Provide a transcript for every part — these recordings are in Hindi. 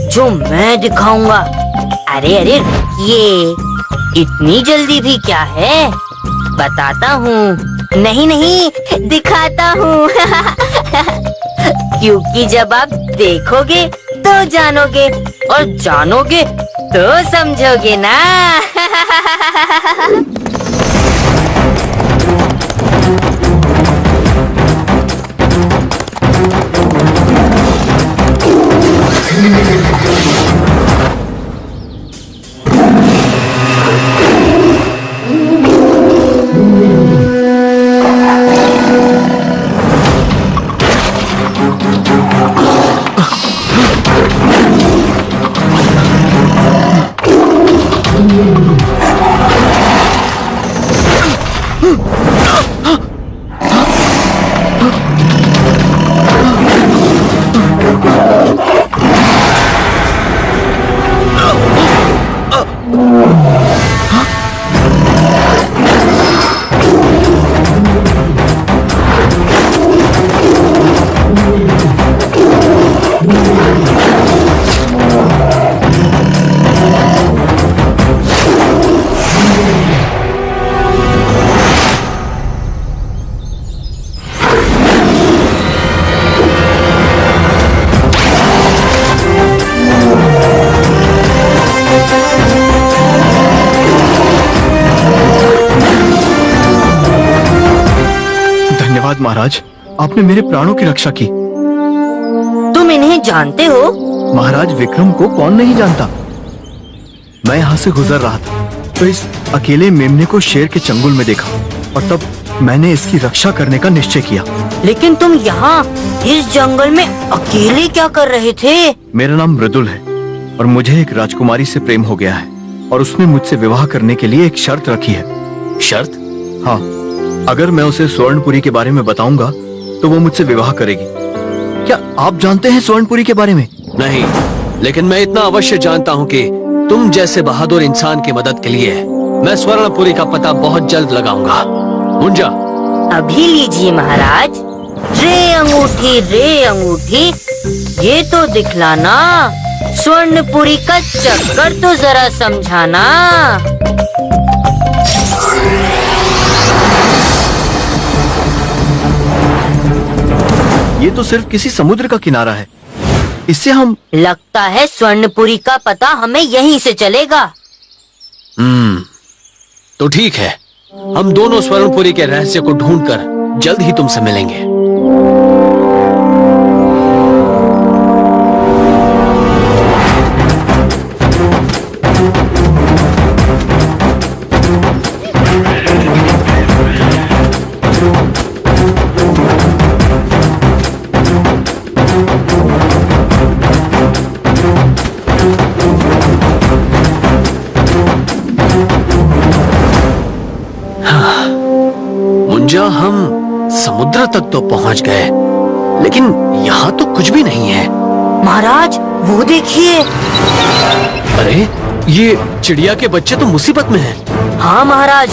जो मैं दिखाऊंगा। अरे अरे रुकिए, इतनी जल्दी भी क्या है, बताता हूँ। नहीं नहीं, दिखाता हूँ। क्योंकि जब आप देखोगे तो जानोगे, और जानोगे तो समझोगे ना। महाराज, आपने मेरे प्राणों की रक्षा की। तुम इन्हें जानते हो? महाराज, विक्रम को कौन नहीं जानता। मैं यहाँ से गुजर रहा था तो इस अकेले मेमने को शेर के चंगुल में देखा, और तब मैंने इसकी रक्षा करने का निश्चय किया। लेकिन तुम यहाँ इस जंगल में अकेले क्या कर रहे थे? मेरा नाम मृदुल है और मुझे एक राजकुमारी से प्रेम हो गया है, और उसने मुझसे विवाह करने के लिए एक शर्त रखी है। शर्त? हाँ, अगर मैं उसे स्वर्णपुरी के बारे में बताऊंगा तो वो मुझसे विवाह करेगी। क्या आप जानते हैं स्वर्णपुरी के बारे में? नहीं, लेकिन मैं इतना अवश्य जानता हूँ कि तुम जैसे बहादुर इंसान की मदद के लिए मैं स्वर्णपुरी का पता बहुत जल्द लगाऊंगा। मुंजा, अभी लीजिए महाराज। रे अंगूठी, ये तो दिखलाना, स्वर्णपुरी का चक्कर तो जरा समझाना। ये तो सिर्फ किसी समुद्र का किनारा है, इससे हम... लगता है स्वर्णपुरी का पता हमें यहीं से चलेगा। तो ठीक है, हम दोनों स्वर्णपुरी के रहस्य को ढूंढकर जल्द ही तुमसे मिलेंगे। हम समुद्र तक तो पहुंच गए, लेकिन यहाँ तो कुछ भी नहीं है। महाराज, वो देखिए। अरे, ये चिड़िया के बच्चे तो मुसीबत में हैं। हाँ महाराज।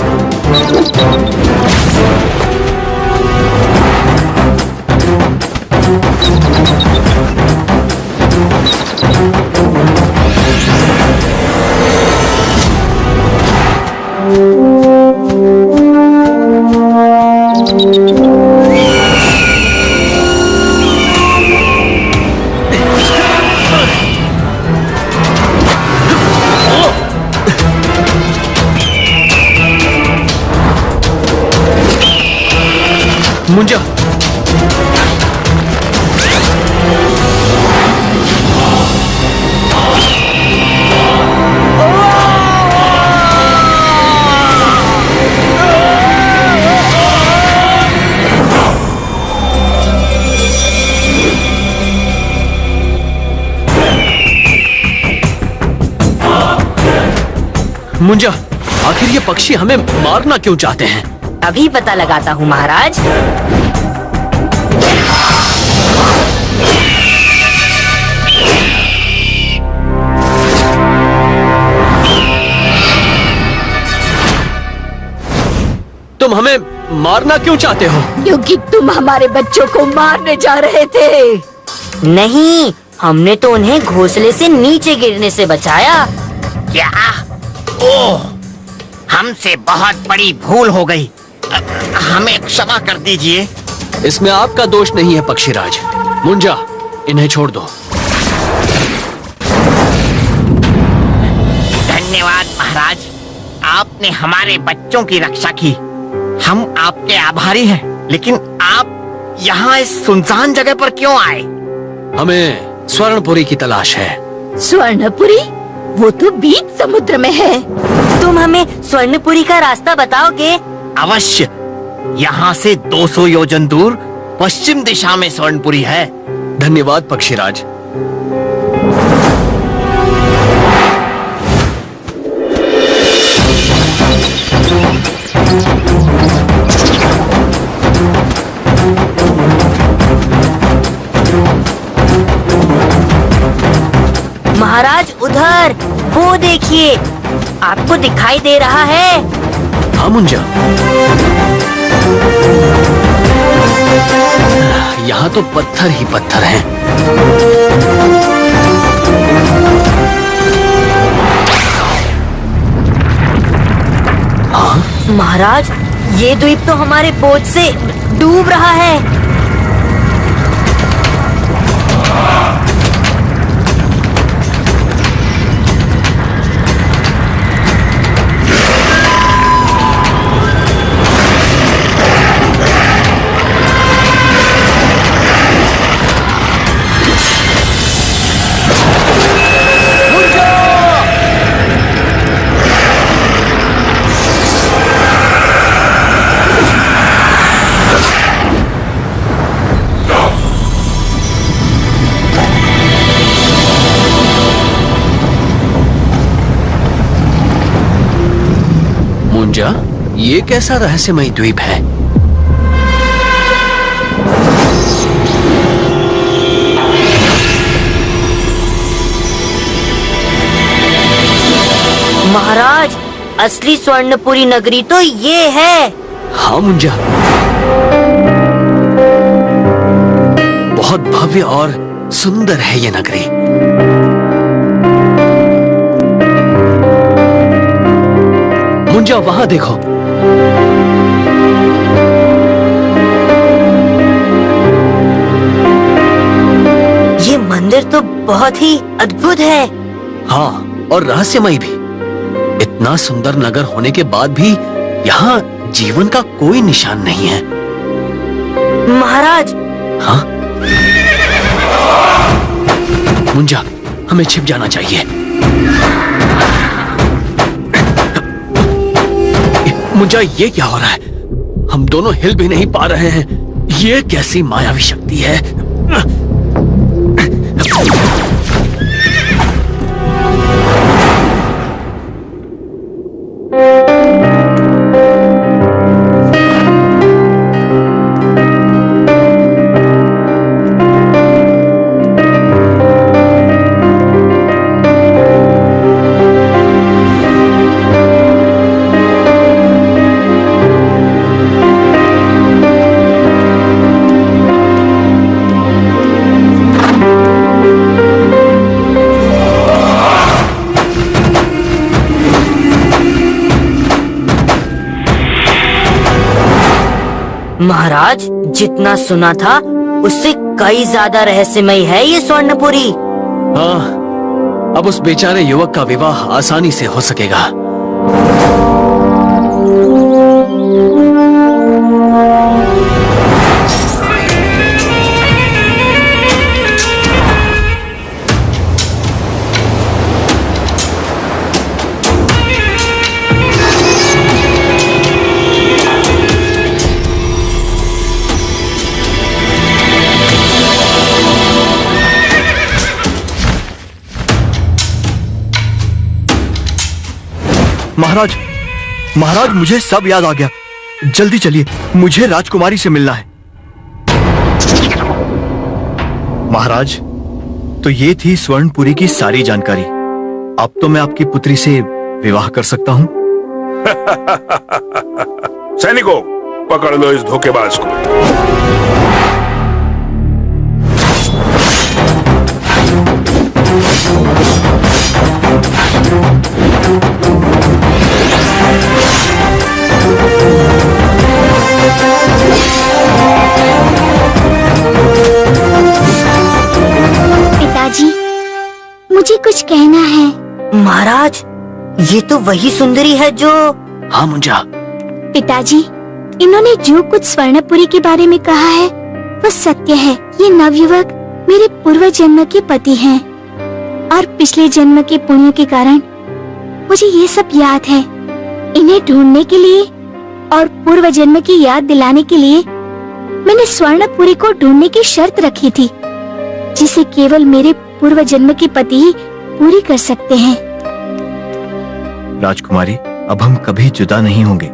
मुंजा, मुंजा, आखिर ये पक्षी हमें मारना क्यों चाहते हैं? अभी पता लगाता हूँ महाराज। तुम हमें मारना क्यों चाहते हो? क्योंकि तुम हमारे बच्चों को मारने जा रहे थे। नहीं, हमने तो उन्हें घोंसले से नीचे गिरने से बचाया। क्या? ओह, हमसे बहुत बड़ी भूल हो गई। हमें क्षमा कर दीजिए। इसमें आपका दोष नहीं है पक्षीराज। मुंजा, इन्हें छोड़ दो। धन्यवाद महाराज, आपने हमारे बच्चों की रक्षा की। हम आपके आभारी हैं। लेकिन आप यहाँ इस सुनसान जगह पर क्यों आए? हमें स्वर्णपुरी की तलाश है। स्वर्णपुरी? वो तो बीच समुद्र में है। तुम हमें स्वर्णपुरी का रास्ता बताओगे? अवश्य। यहाँ से 200 योजन दूर पश्चिम दिशा में स्वर्णपुरी है। धन्यवाद पक्षीराज। महाराज उधर, वो देखिए, आपको दिखाई दे रहा है? हाँ मुंजा, यहाँ तो पत्थर ही पत्थर हैं। हाँ? महाराज, ये द्वीप तो हमारे बोझ से डूब रहा है। मुंजा, ये कैसा रहस्यमय द्वीप है? महाराज, असली स्वर्णपुरी नगरी तो ये है। हाँ मुंजा, बहुत भव्य और सुंदर है ये नगरी। मुंजा, वहां देखो। ये मंदिर तो बहुत ही अद्भुत है। हाँ, और रहस्यमय भी। इतना सुंदर नगर होने के बाद भी यहाँ जीवन का कोई निशान नहीं है। महाराज। हाँ? मुंजा, हमें छिप जाना चाहिए। मुंजा, ये क्या हो रहा है? हम दोनों हिल भी नहीं पा रहे हैं। ये कैसी मायावी शक्ति है? महाराज, जितना सुना था उससे कई ज्यादा रहस्यमय है ये स्वर्णपुरी। हाँ, अब उस बेचारे युवक का विवाह आसानी से हो सकेगा। महाराज, महाराज, मुझे सब याद आ गया। जल्दी चलिए, मुझे राजकुमारी से मिलना है। महाराज, तो ये थी स्वर्णपुरी की सारी जानकारी। अब तो मैं आपकी पुत्री से विवाह कर सकता हूँ। सैनिकों, पकड़ लो इस धोखेबाज को। पिताजी, मुझे कुछ कहना है। महाराज, ये तो वही सुंदरी है जो... हाँ मुंजा, पिताजी, इन्होंने जो कुछ स्वर्णपुरी के बारे में कहा है वो सत्य है। ये नवयुवक मेरे पूर्व जन्म के पति हैं और पिछले जन्म के पुण्य के कारण मुझे ये सब याद है। इन्हें ढूंढने के लिए और पूर्व जन्म की याद दिलाने के लिए मैंने स्वर्णपुरी को ढूंढने की शर्त रखी थी, जिसे केवल मेरे पूर्व जन्म के पति ही पूरी कर सकते हैं। राजकुमारी, अब हम कभी जुदा नहीं होंगे।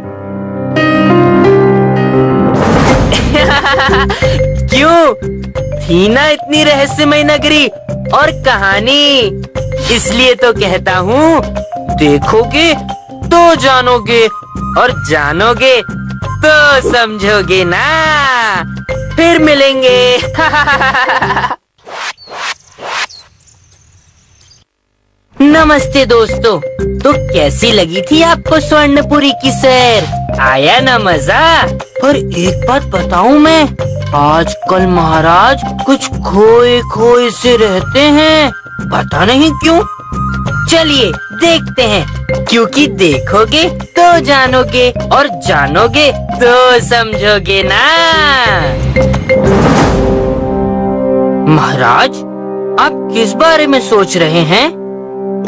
क्यों? थी ना इतनी रहस्यमय नगरी और कहानी, इसलिए तो कहता हूँ, देखोगे तो जानोगे और जानोगे तो समझोगे ना। फिर मिलेंगे। नमस्ते दोस्तों, तो कैसी लगी थी आपको स्वर्णपुरी की सैर? आया ना मजा? पर एक बात बताऊं मैं, आजकल महाराज कुछ खोए खोए से रहते हैं, पता नहीं क्यों। चलिए देखते हैं, क्योंकि देखोगे तो जानोगे और जानोगे तो समझोगे ना। महाराज, आप किस बारे में सोच रहे हैं?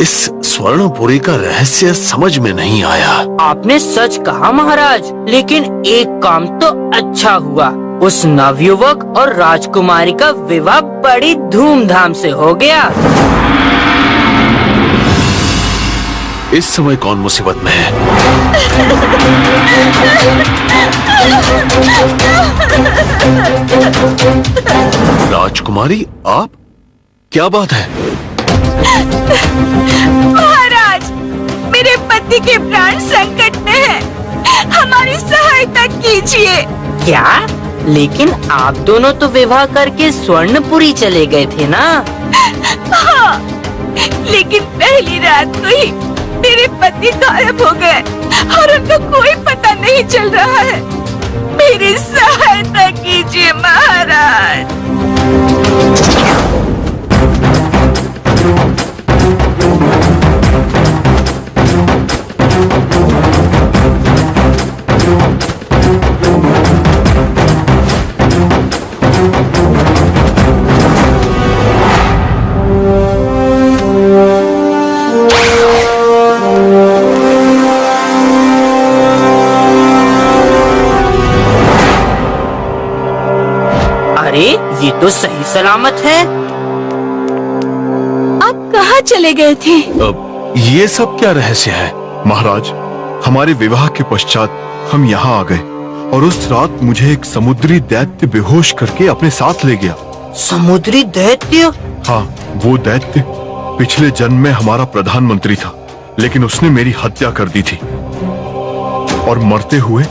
इस स्वर्णपुरी का रहस्य समझ में नहीं आया। आपने सच कहा महाराज, लेकिन एक काम तो अच्छा हुआ, उस नवयुवक और राजकुमारी का विवाह बड़ी धूमधाम से हो गया। इस समय कौन मुसीबत में है? राजकुमारी, आप? क्या बात है? महाराज, मेरे पति के प्राण संकट में है, हमारी सहायता कीजिए। क्या? लेकिन आप दोनों तो विवाह करके स्वर्णपुरी चले गए थे ना? हाँ, लेकिन पहली रात को ही मेरे पति गायब हो गए और उनका कोई पता नहीं चल रहा है। मेरी सहायता कीजिए महाराज। अरे, ये तो सही सलामत है। आप कहाँ चले गए थे? ये सब क्या रहस्य है? महाराज, हमारे विवाह के पश्चात हम यहाँ आ गए और उस रात मुझे एक समुद्री दैत्य बेहोश करके अपने साथ ले गया। समुद्री दैत्य? हाँ, वो दैत्य पिछले जन्म में हमारा प्रधानमंत्री था, लेकिन उसने मेरी हत्या कर दी थी और मरते हुए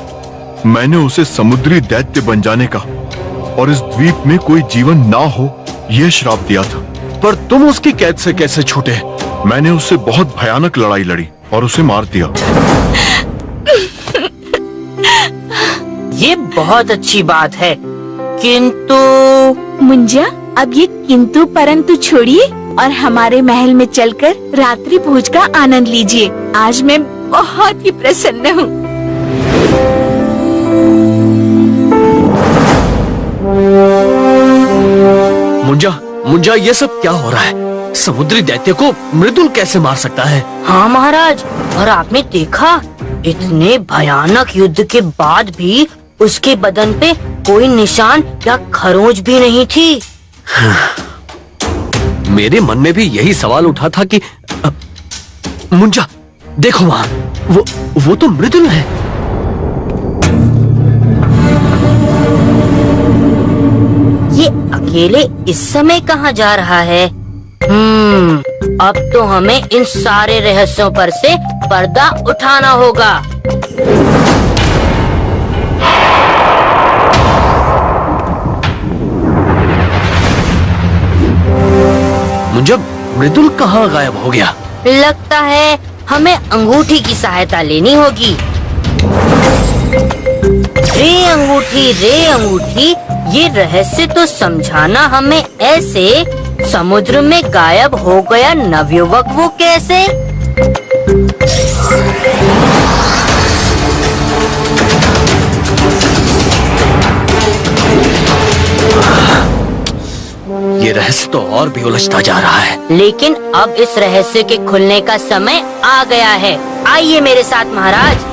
मैंने उसे समुद्री दैत्य बन जाने का और इस द्वीप में कोई जीवन ना हो यह श्राप दिया था। पर तुम उसकी कैद से कैसे छूटे? मैंने उससे बहुत भयानक लड़ाई लड़ी और उसे मार दिया। ये बहुत अच्छी बात है, किंतु... मुंजा, अब ये किंतु परंतु छोड़िए और हमारे महल में चलकर रात्रि भोज का आनंद लीजिए। आज मैं बहुत ही प्रसन्न हूँ। मुंजा, ये सब क्या हो रहा है? समुद्री दैत्य को मृदुल कैसे मार सकता है? हाँ महाराज, और आपने देखा, इतने भयानक युद्ध के बाद भी उसके बदन पे कोई निशान या खरोंच भी नहीं थी। मेरे मन में भी यही सवाल उठा था कि मुंजा, देखो वहाँ, वो तो मृदुल है। ये अकेले इस समय कहाँ जा रहा है? अब तो हमें इन सारे रहस्यों पर से पर्दा उठाना होगा। मृदुल कहाँ गायब हो गया? लगता है हमें अंगूठी की सहायता लेनी होगी। रे अंगूठी, ये रहस्य तो समझाना हमें ऐसे। समुद्र में गायब हो गया नवयुवक वो कैसे? ये रहस्य तो और भी उलझता जा रहा है। लेकिन अब इस रहस्य के खुलने का समय आ गया है। आइए मेरे साथ महाराज।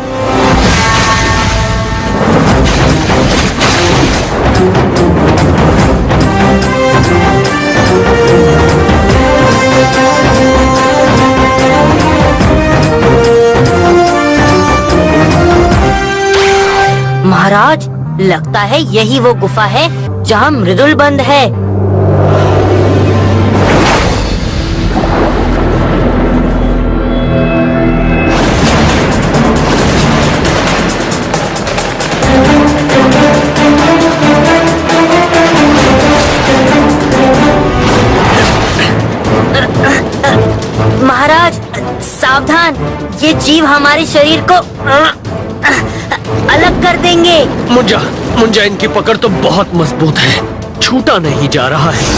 महाराज, लगता है यही वो गुफा है जहाँ मृदुल बंद है। महाराज सावधान, ये जीव हमारे शरीर को अलग कर देंगे। मुंजा इनकी पकड़ तो बहुत मजबूत है, छूटा नहीं जा रहा है।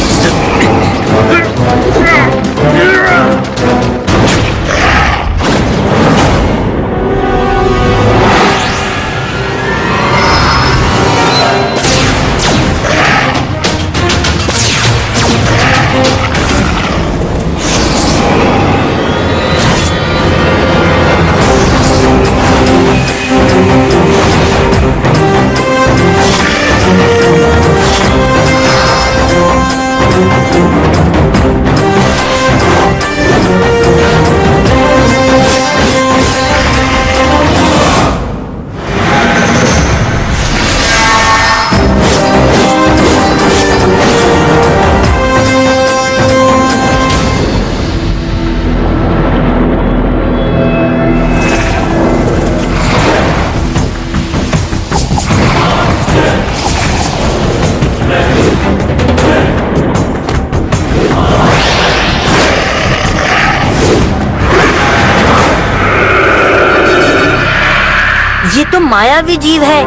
ये तो मायावी जीव है।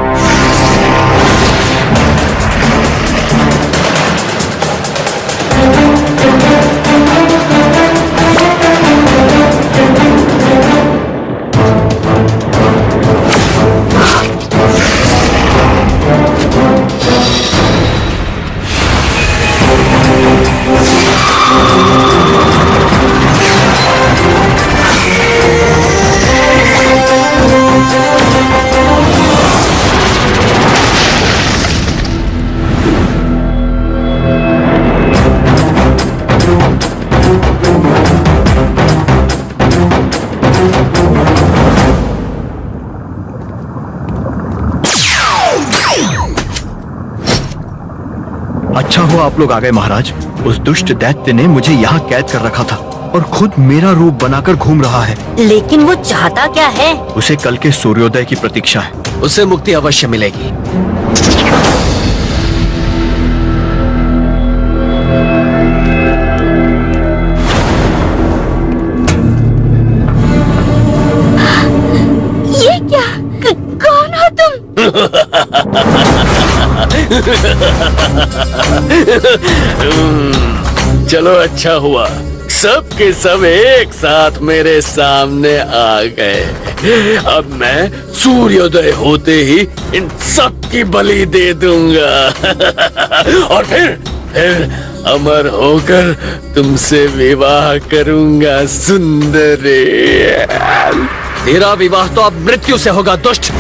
अच्छा हुआ आप लोग आ गए महाराज। उस दुष्ट दैत्य ने मुझे यहाँ कैद कर रखा था और खुद मेरा रूप बनाकर घूम रहा है। लेकिन वो चाहता क्या है? उसे कल के सूर्योदय की प्रतीक्षा है। उसे मुक्ति अवश्य मिलेगी। ये क्या? कौन हो तुम? चलो अच्छा हुआ, सब के सब एक साथ मेरे सामने आ गए। अब मैं सूर्योदय होते ही इन सब की बलि दे दूंगा और फिर अमर होकर तुमसे विवाह करूंगा सुंदरी। तेरा विवाह तो अब मृत्यु से होगा दुष्ट।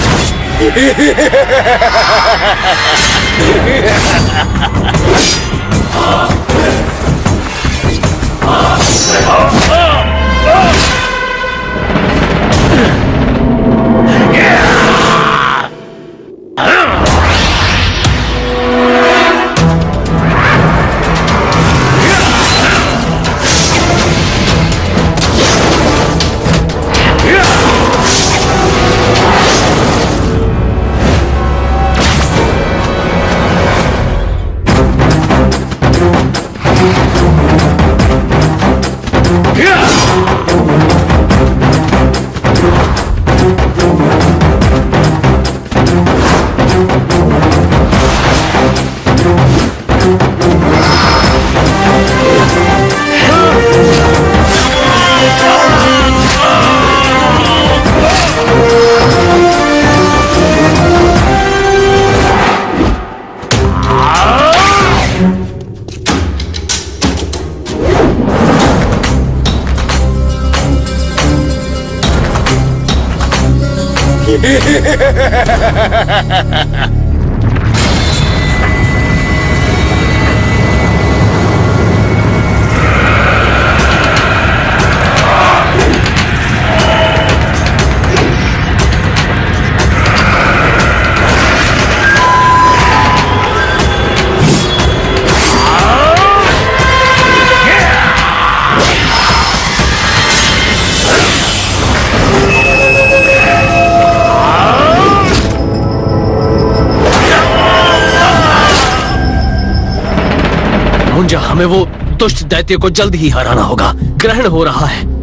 मुंजा, हमें वो दुष्ट दैत्य को जल्द ही हराना होगा। ग्रहण हो रहा है।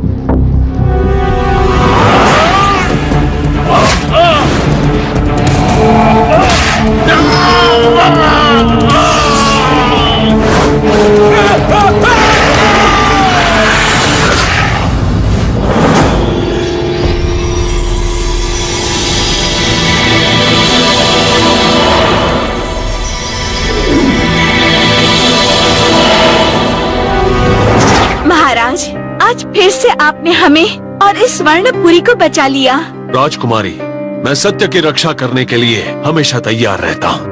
महाराज, आज फिर से आपने हमें और इस स्वर्णपुरी को बचा लिया। राजकुमारी, मैं सत्य की रक्षा करने के लिए हमेशा तैयार रहता हूँ।